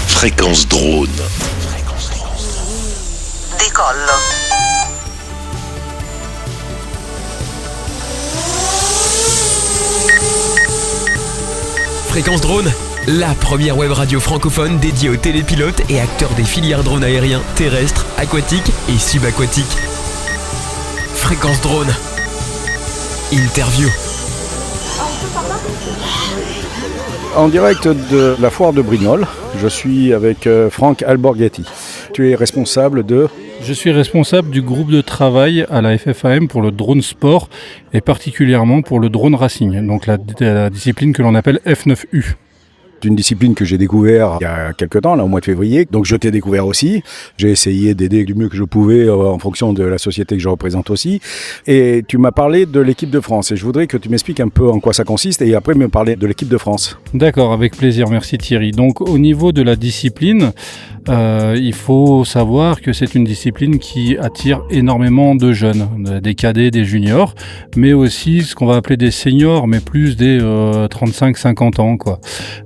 Fréquence drone. Décolle. Fréquence drone, la première web radio francophone dédiée aux télépilotes et acteurs des filières drones aériens, terrestres, aquatiques et subaquatiques. Fréquence drone. Interview. En direct de la foire de Brignoles, je suis avec Franck Alborghetti. Tu es responsable de... Je suis responsable du groupe de travail à la FFAM pour le drone sport et particulièrement pour le drone racing, donc la discipline que l'on appelle F9U. C'est une discipline que j'ai découvert il y a quelques temps, là, au mois de février. Donc je t'ai découvert aussi. J'ai essayé d'aider du mieux que je pouvais en fonction de la société que je représente aussi. Et tu m'as parlé de l'équipe de France. Et je voudrais que tu m'expliques un peu en quoi ça consiste et après me parler de l'équipe de France. D'accord, avec plaisir. Merci Thierry. Donc au niveau de la discipline, il faut savoir que c'est une discipline qui attire énormément de jeunes, des cadets, des juniors, mais aussi ce qu'on va appeler des seniors, mais plus des 35-50 ans, quoi.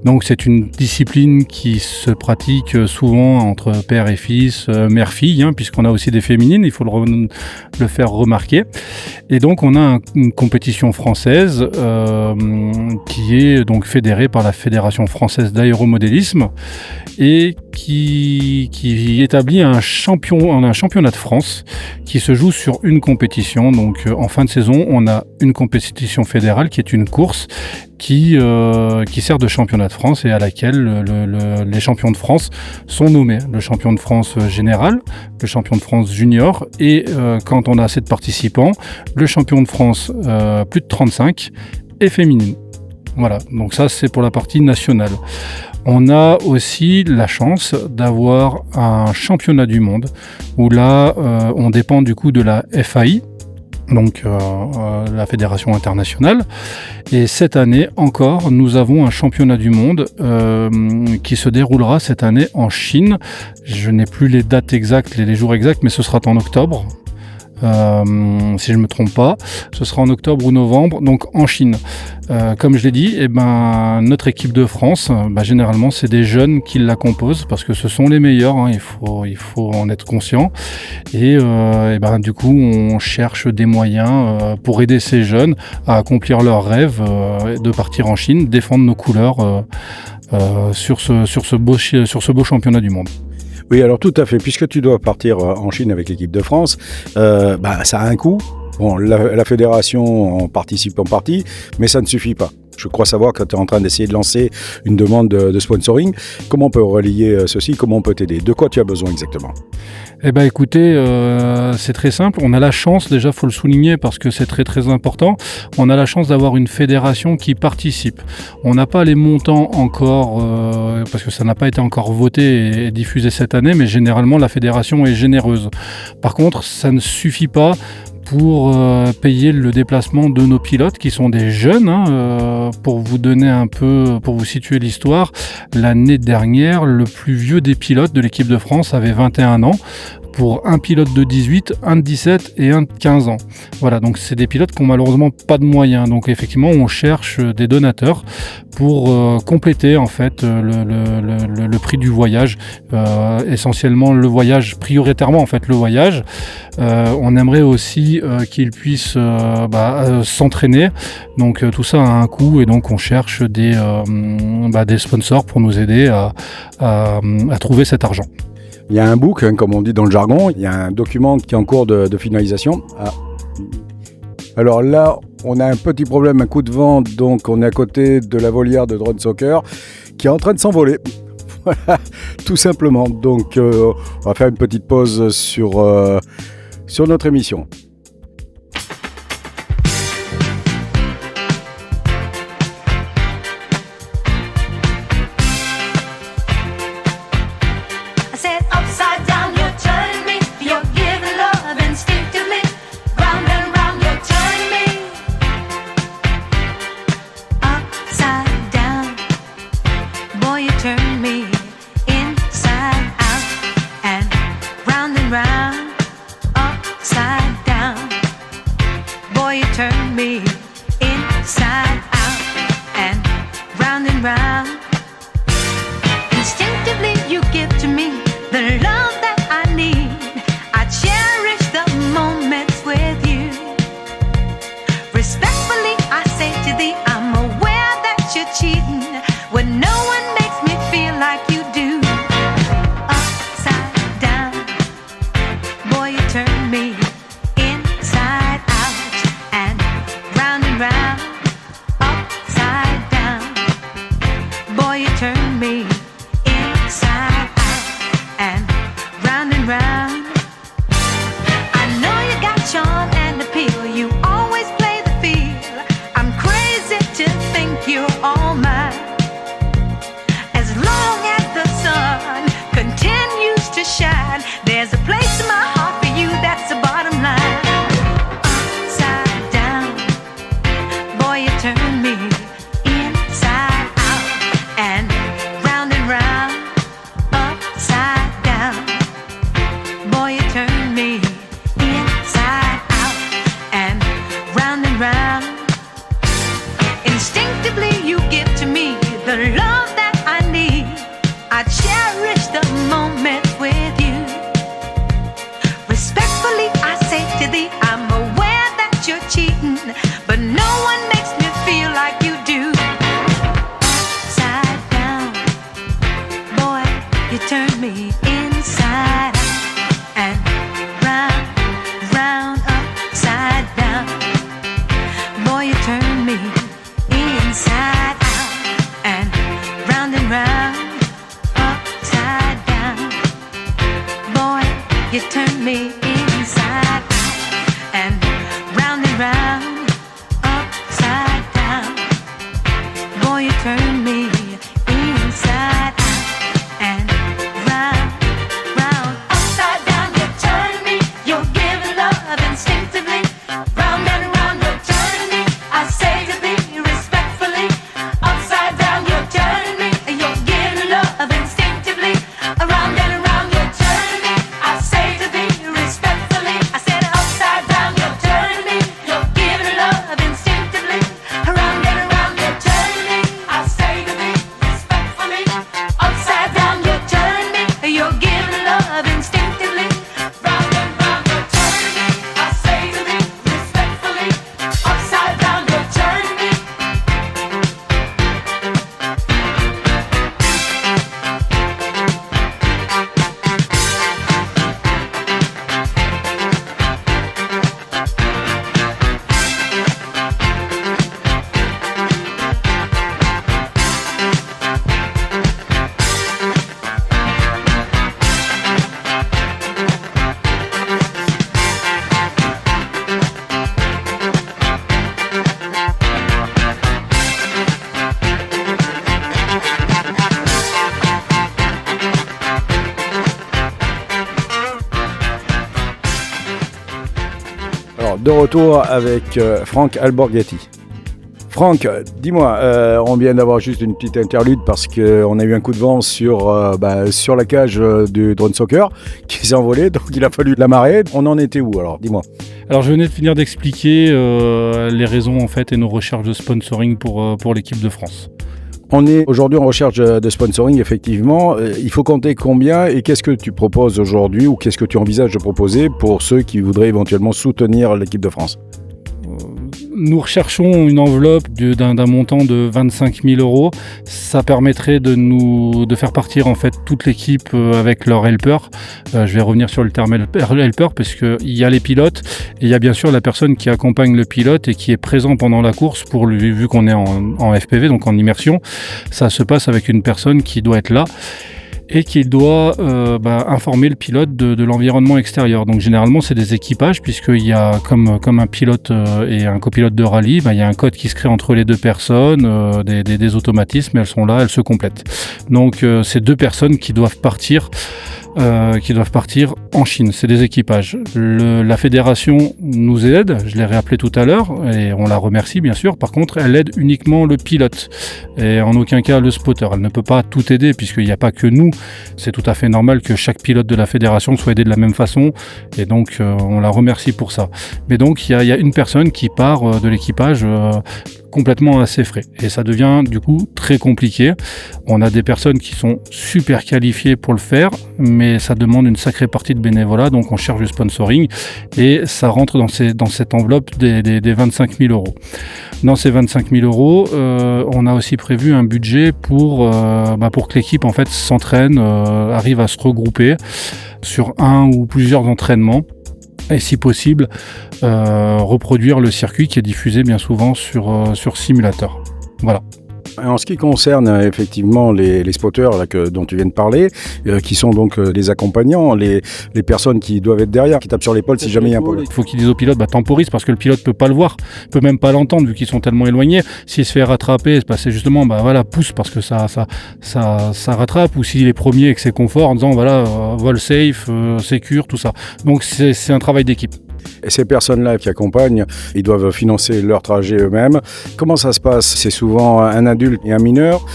Donc c'est une discipline qui se pratique souvent entre père et fils, mère-fille, puisqu'on a aussi des féminines, il faut le faire remarquer. Et donc on a une compétition française qui est donc fédérée par la Fédération française d'aéromodélisme et qui établit un championnat de France qui se joue sur une compétition. Donc en fin de saison, on a une compétition fédérale qui est une course qui sert de championnat de France et à laquelle les champions de France sont nommés. Le champion de France général, le champion de France junior et quand on a assez de participants, le champion de France plus de 35 et féminine. Voilà, donc ça c'est pour la partie nationale. On a aussi la chance d'avoir un championnat du monde où là on dépend du coup de la FAI, donc la Fédération internationale. Et cette année encore, nous avons un championnat du monde qui se déroulera cette année en Chine. Je n'ai plus les dates exactes, les jours exacts, mais ce sera en octobre. Si je ne me trompe pas, ce sera en octobre ou novembre, donc en Chine. Comme je l'ai dit, notre équipe de France, généralement c'est des jeunes qui la composent parce que ce sont les meilleurs, il faut en être conscient. Et du coup, on cherche des moyens pour aider ces jeunes à accomplir leurs rêves de partir en Chine, défendre nos couleurs sur ce beau championnat du monde. Oui, alors tout à fait. Puisque tu dois partir en Chine avec l'équipe de France, ça a un coût. Bon, la fédération en participe en partie, mais ça ne suffit pas. Je crois savoir que tu es en train d'essayer de lancer une demande de sponsoring. Comment on peut relier ceci? Comment on peut t'aider? De quoi tu as besoin exactement? Écoutez, c'est très simple. On a la chance, déjà, faut le souligner parce que c'est très très important. On a la chance d'avoir une fédération qui participe. On n'a pas les montants encore, parce que ça n'a pas été encore voté et diffusé cette année, mais généralement la fédération est généreuse. Par contre, ça ne suffit pas pour payer le déplacement de nos pilotes qui sont des jeunes. Pour vous donner un peu, pour vous situer l'histoire, l'année dernière, le plus vieux des pilotes de l'équipe de France avait 21 ans. Pour un pilote de 18, un de 17 et un de 15 ans. Voilà, donc c'est des pilotes qui n'ont malheureusement pas de moyens. Donc effectivement, on cherche des donateurs pour compléter en fait le prix du voyage. Essentiellement le voyage, prioritairement en fait le voyage. On aimerait aussi qu'ils puissent s'entraîner. Donc tout ça a un coût et donc on cherche des sponsors pour nous aider à trouver cet argent. Il y a un book, comme on dit dans le jargon, il y a un document qui est en cours de finalisation. Alors là, on a un petit problème, un coup de vent, donc on est à côté de la volière de drone soccer qui est en train de s'envoler. Voilà, tout simplement. Donc on va faire une petite pause sur notre émission. Inside out and round, instinctively You turn me inside and round, round, upside down. Boy, you turn me inside out and round, upside down. Boy, you turn me inside out and round, upside down. Boy, you turn me inside out and round, upside down. You turn me, you're giving love instinctively. Round and round, you're turning me. I say to thee respectfully. Upside down, you're turning me, you're giving love instinctively. Around and round, you're turning me. I say to thee respectfully. I said upside down, you're turning me, you're giving love instinctively. Around and round, you're turning me. I say to thee respectfully. Upside down, you're turning me, you're giving love instinctively. Round and round, you're turning me. I say to thee respectfully. Upside down, you're turning me. Alors, de retour avec Franck Alborghetti. Franck, dis-moi, on vient d'avoir juste une petite interlude parce qu'on a eu un coup de vent sur la cage du drone soccer qui s'est envolé, donc il a fallu l'amarrer. On en était où alors? Dis-moi. Alors je venais de finir d'expliquer les raisons en fait et nos recherches de sponsoring pour l'équipe de France. On est aujourd'hui en recherche de sponsoring, effectivement. Il faut compter combien et qu'est-ce que tu proposes aujourd'hui ou qu'est-ce que tu envisages de proposer pour ceux qui voudraient éventuellement soutenir l'équipe de France? Nous recherchons une enveloppe d'un montant de 25 000 €. Ça permettrait de faire partir en fait toute l'équipe avec leur helper. Je vais revenir sur le terme helper parce qu'il y a les pilotes et il y a bien sûr la personne qui accompagne le pilote et qui est présent pendant la course pour lui, vu qu'on est en FPV, donc en immersion. Ça se passe avec une personne qui doit être là et qui doit informer le pilote de l'environnement extérieur. Donc généralement c'est des équipages puisqu'il y a comme un pilote et un copilote de rallye, il y a un code qui se crée entre les deux personnes, des automatismes, elles sont là, elles se complètent. Donc c'est deux personnes qui doivent partir en Chine, c'est des équipages. La fédération nous aide, je l'ai réappelé tout à l'heure, et on la remercie bien sûr. Par contre, elle aide uniquement le pilote, et en aucun cas le spotter. Elle ne peut pas tout aider, puisqu'il n'y a pas que nous. C'est tout à fait normal que chaque pilote de la fédération soit aidé de la même façon, et donc on la remercie pour ça. Mais donc, il y a une personne qui part de l'équipage complètement à ses frais. Et ça devient du coup très compliqué. On a des personnes qui sont super qualifiées pour le faire, mais ça demande une sacrée partie de bénévolat, donc on cherche du sponsoring et ça rentre dans cette enveloppe des 25 000 €. Dans ces 25 000 €, on a aussi prévu un budget pour que l'équipe en fait s'entraîne, arrive à se regrouper sur un ou plusieurs entraînements. Et si possible, reproduire le circuit qui est diffusé bien souvent sur simulateur. Voilà. En ce qui concerne effectivement les spotters dont tu viens de parler, qui sont donc les accompagnants, les personnes qui doivent être derrière, qui tapent sur l'épaule si jamais il y a un problème. Il faut qu'ils disent au pilote, temporise, parce que le pilote peut pas le voir, peut même pas l'entendre vu qu'ils sont tellement éloignés. S'il se fait rattraper, c'est justement, pousse parce que ça rattrape, ou s'il est premier et que c'est confort en disant vol safe, sécure, tout ça. Donc c'est un travail d'équipe. Et ces personnes-là qui accompagnent, ils doivent financer leur trajet eux-mêmes. Comment ça se passe? C'est souvent un adulte et un mineur.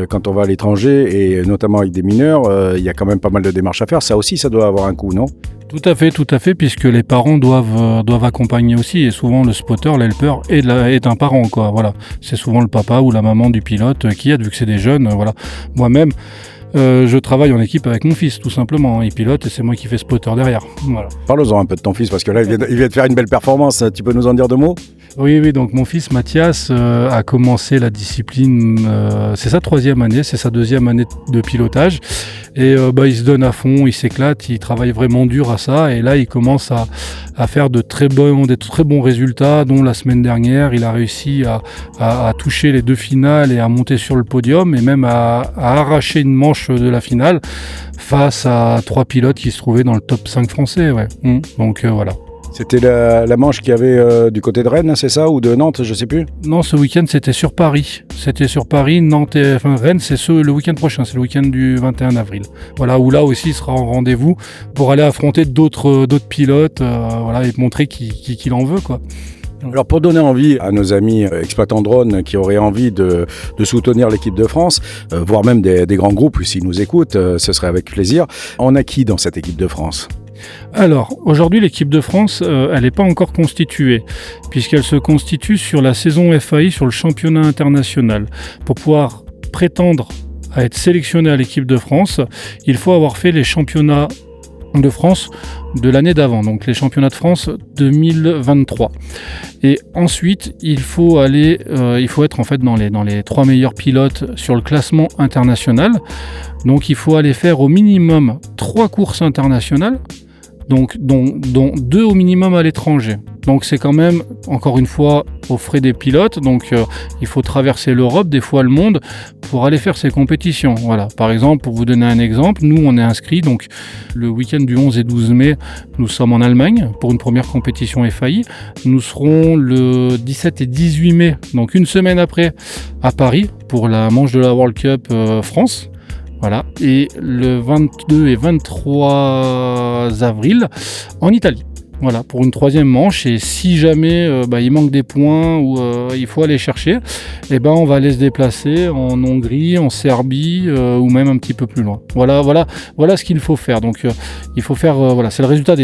Quand on va à l'étranger, et notamment avec des mineurs, il y a quand même pas mal de démarches à faire. Ça aussi, ça doit avoir un coût, non? Tout à fait, puisque les parents doivent accompagner aussi. Et souvent, le spotter, l'helper, est un parent, quoi. Voilà. C'est souvent le papa ou la maman du pilote qui aide, vu que c'est des jeunes. Voilà. Moi-même, je travaille en équipe avec mon fils, tout simplement. Il pilote et c'est moi qui fais spotter derrière. Voilà. Parle-en un peu de ton fils, parce que là, il vient de faire une belle performance. Tu peux nous en dire deux mots? Oui, donc mon fils Mathias a commencé la discipline, c'est sa 3e année, c'est sa 2e année de pilotage. Et il se donne à fond, il s'éclate, il travaille vraiment dur à ça. Et là, il commence à faire des très bons résultats, dont la semaine dernière, il a réussi à toucher les 2 finales et à monter sur le podium et même à arracher une manche de la finale face à 3 pilotes qui se trouvaient dans le top 5 français. Ouais. Donc voilà. C'était la manche qu'il y avait du côté de Rennes, c'est ça, ou de Nantes, je sais plus. Non, ce week-end, c'était sur Paris. Nantes Rennes, c'est le week-end prochain, c'est le week-end du 21 avril. Voilà, où là aussi, il sera en rendez-vous pour aller affronter d'autres pilotes, et montrer qu'il en veut, quoi. Alors pour donner envie à nos amis exploitants drones qui auraient envie de soutenir l'équipe de France, voire même des grands groupes, s'ils nous écoutent, ce serait avec plaisir. On a qui dans cette équipe de France ? Alors, aujourd'hui, l'équipe de France, elle n'est pas encore constituée, puisqu'elle se constitue sur la saison FAI, sur le championnat international. Pour pouvoir prétendre à être sélectionné à l'équipe de France, il faut avoir fait les championnats de France de l'année d'avant, donc les championnats de France 2023. Et ensuite, il faut être en fait dans les 3 meilleurs pilotes sur le classement international. Donc il faut aller faire au minimum 3 courses internationales, donc dont 2 au minimum à l'étranger. Donc c'est quand même, encore une fois, aux frais des pilotes. Donc il faut traverser l'Europe, des fois le monde, pour aller faire ces compétitions. Voilà. Par exemple, pour vous donner un exemple, nous on est inscrits donc le week-end du 11 et 12 mai, nous sommes en Allemagne pour une première compétition FAI. Nous serons le 17 et 18 mai, donc une semaine après, à Paris pour la manche de la World Cup France. Voilà, et le 22 et 23 avril en Italie. Voilà, pour une 3e manche. Et si jamais il manque des points ou il faut aller chercher, on va aller se déplacer en Hongrie, en Serbie ou même un petit peu plus loin. Voilà ce qu'il faut faire. Donc il faut faire, c'est le résultat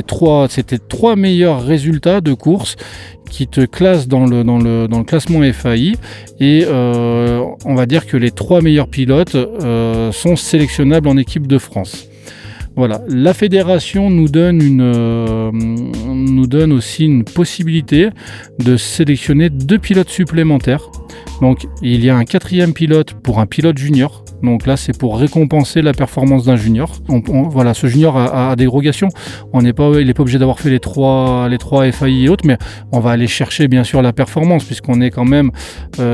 c'était 3 meilleurs résultats de course qui te classent dans le classement FAI. Et on va dire que les 3 meilleurs pilotes sont sélectionnables en équipe de France. Voilà, la fédération nous donne aussi une possibilité de sélectionner 2 pilotes supplémentaires. Donc il y a un 4e pilote pour un pilote junior. Donc là, c'est pour récompenser la performance d'un junior. Ce junior a des dérogations. Il n'est pas obligé d'avoir fait les 3 FAI et autres, mais on va aller chercher bien sûr la performance, puisqu'on est quand même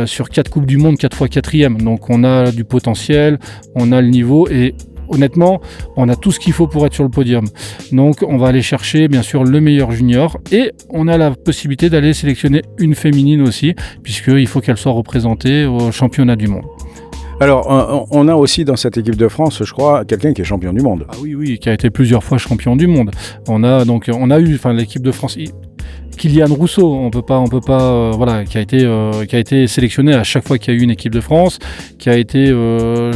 sur 4 Coupes du Monde, 4 fois 4e. Donc on a du potentiel, on a le niveau et honnêtement, on a tout ce qu'il faut pour être sur le podium. Donc on va aller chercher bien sûr le meilleur junior et on a la possibilité d'aller sélectionner une féminine aussi, puisqu'il faut qu'elle soit représentée au championnat du monde. Alors, on a aussi dans cette équipe de France, je crois, quelqu'un qui est champion du monde. Ah oui, qui a été plusieurs fois champion du monde. On a eu l'équipe de France. Kylian Rousseau, qui a été sélectionné à chaque fois qu'il y a eu une équipe de France, qui a été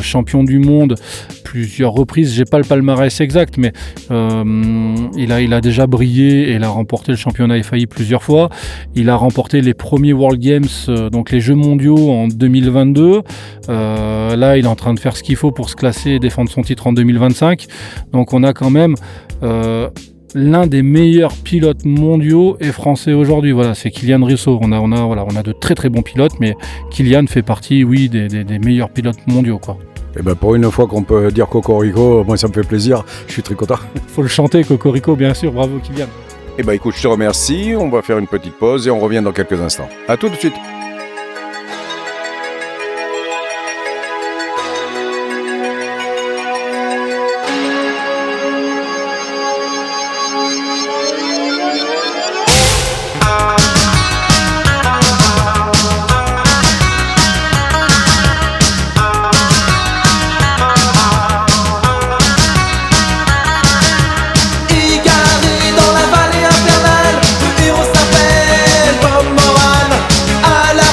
champion du monde plusieurs reprises. J'ai pas le palmarès exact, mais il a déjà brillé et il a remporté le championnat FAI plusieurs fois. Il a remporté les premiers World Games, donc les Jeux mondiaux en 2022. Là, il est en train de faire ce qu'il faut pour se classer et défendre son titre en 2025. Donc, on a quand même l'un des meilleurs pilotes mondiaux et français aujourd'hui. Voilà, c'est Kylian Rousseau. On a de très très bons pilotes, mais Kylian fait partie, oui, des meilleurs pilotes mondiaux, quoi. Et pour une fois qu'on peut dire Cocorico, moi ça me fait plaisir, je suis très content. Faut le chanter, Cocorico, bien sûr. Bravo, Kylian. Écoute, je te remercie. On va faire une petite pause et on revient dans quelques instants. À tout de suite. Égaré dans la vallée infernale, le héros s'appelle Bob Moran. À la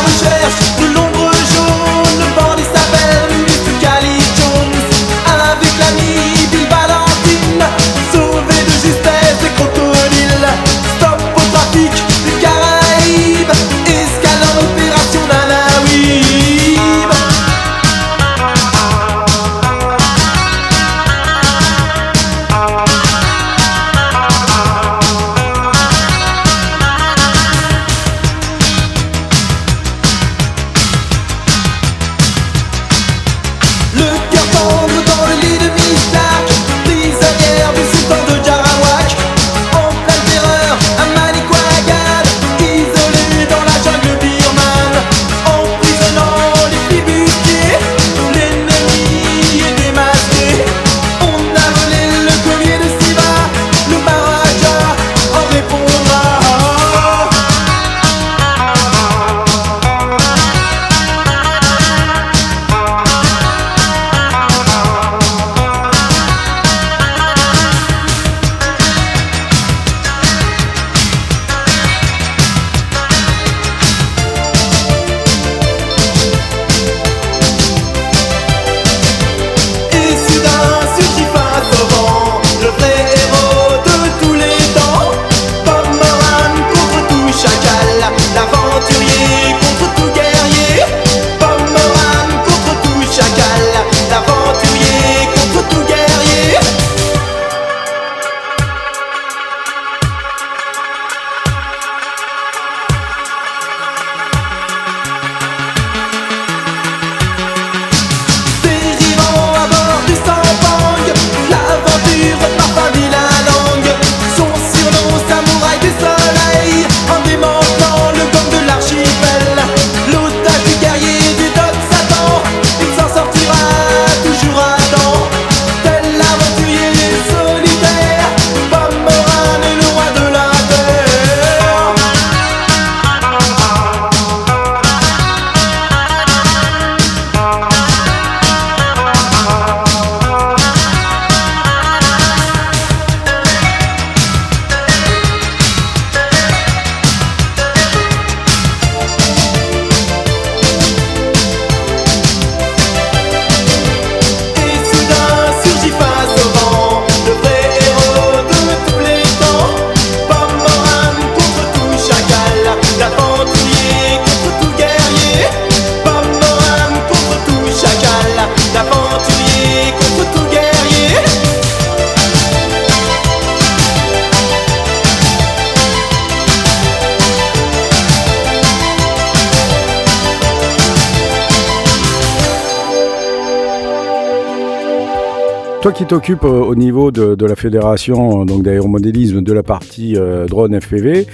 Toi qui t'occupes au niveau de la fédération donc d'aéromodélisme de la partie drone FPV,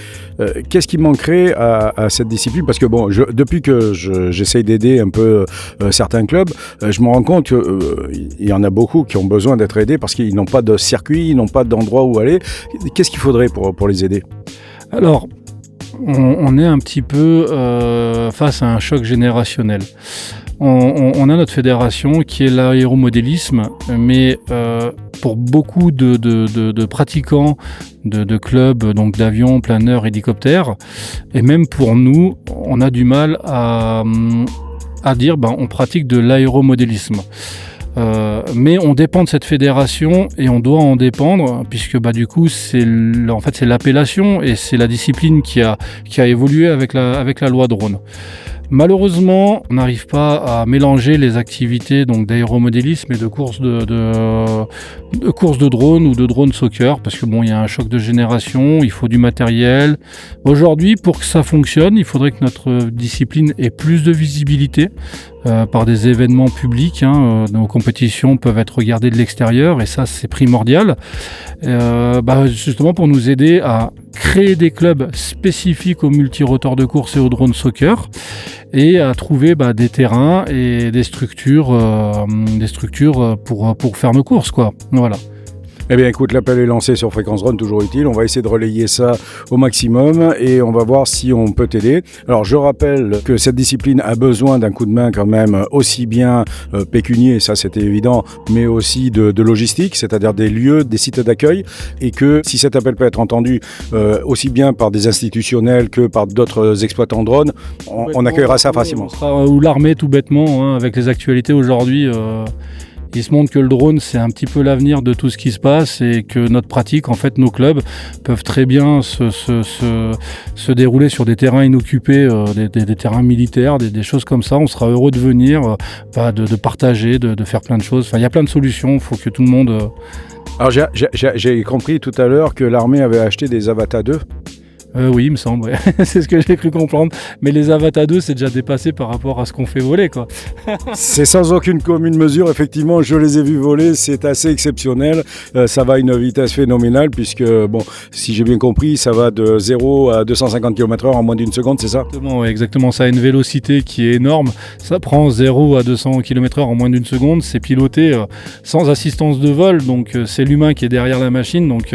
qu'est-ce qui manquerait à cette discipline? Parce que bon, depuis que j'essaye d'aider un peu certains clubs, je me rends compte qu'il y en a beaucoup qui ont besoin d'être aidés parce qu'ils n'ont pas de circuit, ils n'ont pas d'endroit où aller. Qu'est-ce qu'il faudrait pour les aider? Alors, on est un petit peu face à un choc générationnel. On a notre fédération qui est l'aéromodélisme, mais pour beaucoup de pratiquants de clubs, donc d'avions, planeurs, hélicoptères, et même pour nous, on a du mal à dire on pratique de l'aéromodélisme. Mais on dépend de cette fédération et on doit en dépendre puisque du coup c'est l'appellation et c'est la discipline qui a évolué avec la loi drone. Malheureusement, on n'arrive pas à mélanger les activités donc d'aéromodélisme et de course de course de drone ou de drone soccer parce que il y a un choc de génération, il faut du matériel. Aujourd'hui, pour que ça fonctionne, il faudrait que notre discipline ait plus de visibilité par des événements publics. Nos compétitions peuvent être regardées de l'extérieur et ça, c'est primordial. Justement pour nous aider à créer des clubs spécifiques aux multirotors de course et au drone soccer et à trouver des terrains et des structures pour faire nos courses, quoi. Voilà. Eh bien écoute, l'appel est lancé sur Fréquence Drone, toujours utile. On va essayer de relayer ça au maximum et on va voir si on peut t'aider. Alors je rappelle que cette discipline a besoin d'un coup de main quand même aussi bien pécunier, ça c'était évident, mais aussi de logistique, c'est-à-dire des lieux, des sites d'accueil, et que si cet appel peut être entendu aussi bien par des institutionnels que par d'autres exploitants drones, on accueillera ça facilement. Ou l'armée tout bêtement, avec les actualités aujourd'hui. Il se montre que le drone, c'est un petit peu l'avenir de tout ce qui se passe et que notre pratique, en fait, nos clubs peuvent très bien se dérouler sur des terrains inoccupés, des terrains militaires, des choses comme ça. On sera heureux de venir, de partager, de faire plein de choses. Enfin, il y a plein de solutions, il faut que tout le monde... Alors, j'ai compris tout à l'heure que l'armée avait acheté des Avata 2. Oui, il me semble, ouais. C'est ce que j'ai cru comprendre. Mais les Avata 2, c'est déjà dépassé par rapport à ce qu'on fait voler, quoi. C'est sans aucune commune mesure. Effectivement, je les ai vus voler. C'est assez exceptionnel. Ça va à une vitesse phénoménale puisque, si j'ai bien compris, ça va de 0 à 250 km/h en moins d'une seconde, c'est ça? Exactement, ouais, exactement. Ça a une vélocité qui est énorme. Ça prend 0 à 200 km/h en moins d'une seconde. C'est piloté sans assistance de vol. Donc, c'est l'humain qui est derrière la machine. Donc,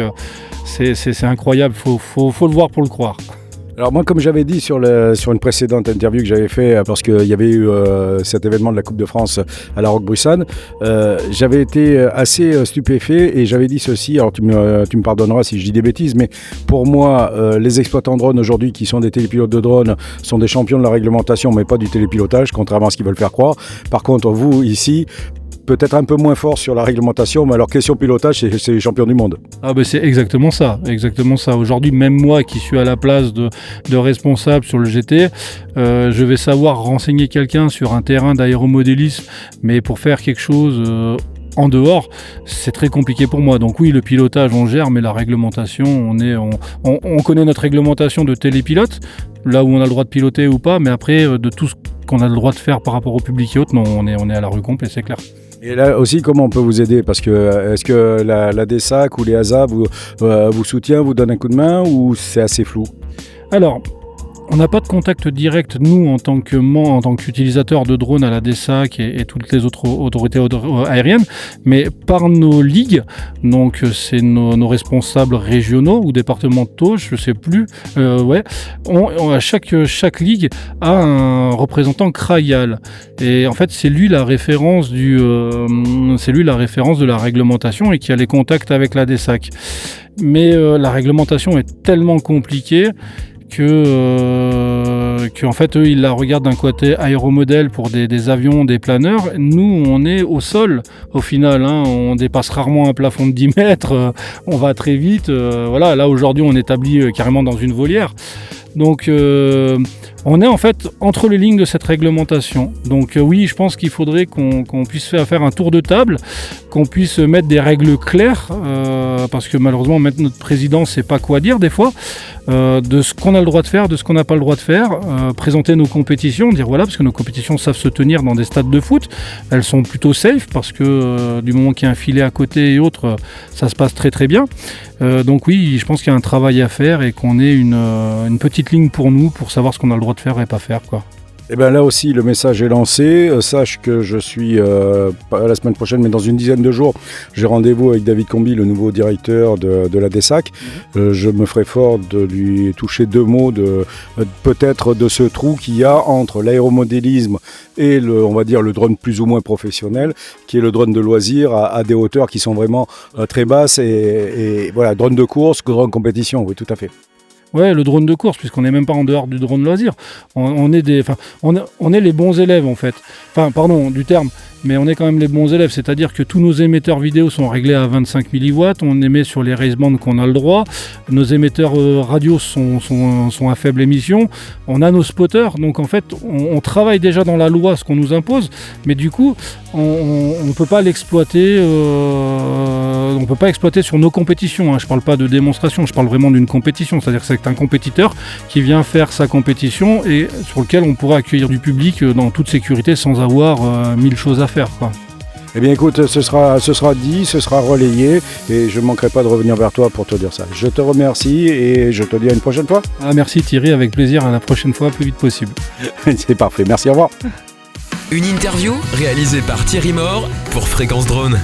c'est incroyable. Faut le voir pour le croire. Alors moi, comme j'avais dit sur une précédente interview que j'avais fait, parce qu'il y avait eu cet événement de la Coupe de France à la Roque-Brussanne, j'avais été assez stupéfait et j'avais dit ceci, alors tu me pardonneras si je dis des bêtises, mais pour moi, les exploitants de drones aujourd'hui qui sont des télépilotes de drones sont des champions de la réglementation, mais pas du télépilotage, contrairement à ce qu'ils veulent faire croire. Par contre, vous, ici, peut-être un peu moins fort sur la réglementation, mais alors question pilotage, c'est les champions du monde. C'est exactement ça. Aujourd'hui, même moi qui suis à la place de responsable sur le GT, je vais savoir renseigner quelqu'un sur un terrain d'aéromodélisme, mais pour faire quelque chose en dehors, c'est très compliqué pour moi. Donc oui, le pilotage, on gère, mais la réglementation, on connaît notre réglementation de télépilote, là où on a le droit de piloter ou pas, mais après, de tout ce qu'on a le droit de faire par rapport au public et autres, non, on est à la rue complète, c'est clair. Et là aussi, comment on peut vous aider? Parce que est-ce que la DESAC ou les ASA vous soutient, vous donne un coup de main ou c'est assez flou? Alors, on n'a pas de contact direct, nous, en tant qu'utilisateurs de drones à la DESAC et toutes les autres autorités aériennes, mais par nos ligues, donc c'est nos responsables régionaux ou départementaux, je ne sais plus, chaque ligue a un représentant CRAIAL. Et en fait, c'est lui la référence de la réglementation et qui a les contacts avec la DESAC. Mais la réglementation est tellement compliquée que en fait eux ils la regardent d'un côté aéromodèle pour des avions, des planeurs. Nous on est au sol au final, on dépasse rarement un plafond de 10 mètres, on va très vite, là aujourd'hui on établit carrément dans une volière. Donc on est en fait entre les lignes de cette réglementation. Donc oui, je pense qu'il faudrait qu'on puisse faire un tour de table, qu'on puisse mettre des règles claires, parce que malheureusement maintenant notre président ne sait pas quoi dire des fois, de ce qu'on a le droit de faire, de ce qu'on n'a pas le droit de faire, présenter nos compétitions, dire voilà, parce que nos compétitions savent se tenir dans des stades de foot, elles sont plutôt safe, parce que du moment qu'il y a un filet à côté et autres, ça se passe très très bien. Donc oui, je pense qu'il y a un travail à faire et qu'on ait une petite ligne pour nous, pour savoir ce qu'on a le droit de faire et pas faire, quoi. Et bien là aussi, le message est lancé. Sache que je suis, pas la semaine prochaine, mais dans une dizaine de jours, j'ai rendez-vous avec David Combi, le nouveau directeur de la DESAC. Je me ferai fort de lui toucher 2 mots peut-être de ce trou qu'il y a entre l'aéromodélisme et on va dire le drone plus ou moins professionnel, qui est le drone de loisir à des hauteurs qui sont vraiment très basses. Et voilà, drone de course, drone compétition, oui, tout à fait. Ouais, le drone de course, puisqu'on n'est même pas en dehors du drone loisir. On est les bons élèves, en fait. Enfin, pardon du terme, mais on est quand même les bons élèves. C'est-à-dire que tous nos émetteurs vidéo sont réglés à 25 milliwatts. On émet sur les race bands qu'on a le droit. Nos émetteurs radio sont à faible émission. On a nos spotters. Donc, en fait, on travaille déjà dans la loi ce qu'on nous impose. Mais du coup, on ne peut pas l'exploiter. On ne peut pas exploiter sur nos compétitions. Je ne parle pas de démonstration. Je parle vraiment d'une compétition. C'est-à-dire que c'est un compétiteur qui vient faire sa compétition et sur lequel on pourra accueillir du public dans toute sécurité sans avoir 1000 choses à faire, quoi. Eh bien écoute, ce sera dit, ce sera relayé et je ne manquerai pas de revenir vers toi pour te dire ça. Je te remercie et je te dis à une prochaine fois. Merci Thierry, avec plaisir, à la prochaine fois, plus vite possible. C'est parfait, merci, au revoir. Une interview réalisée par Thierry Mort pour Fréquence Drone.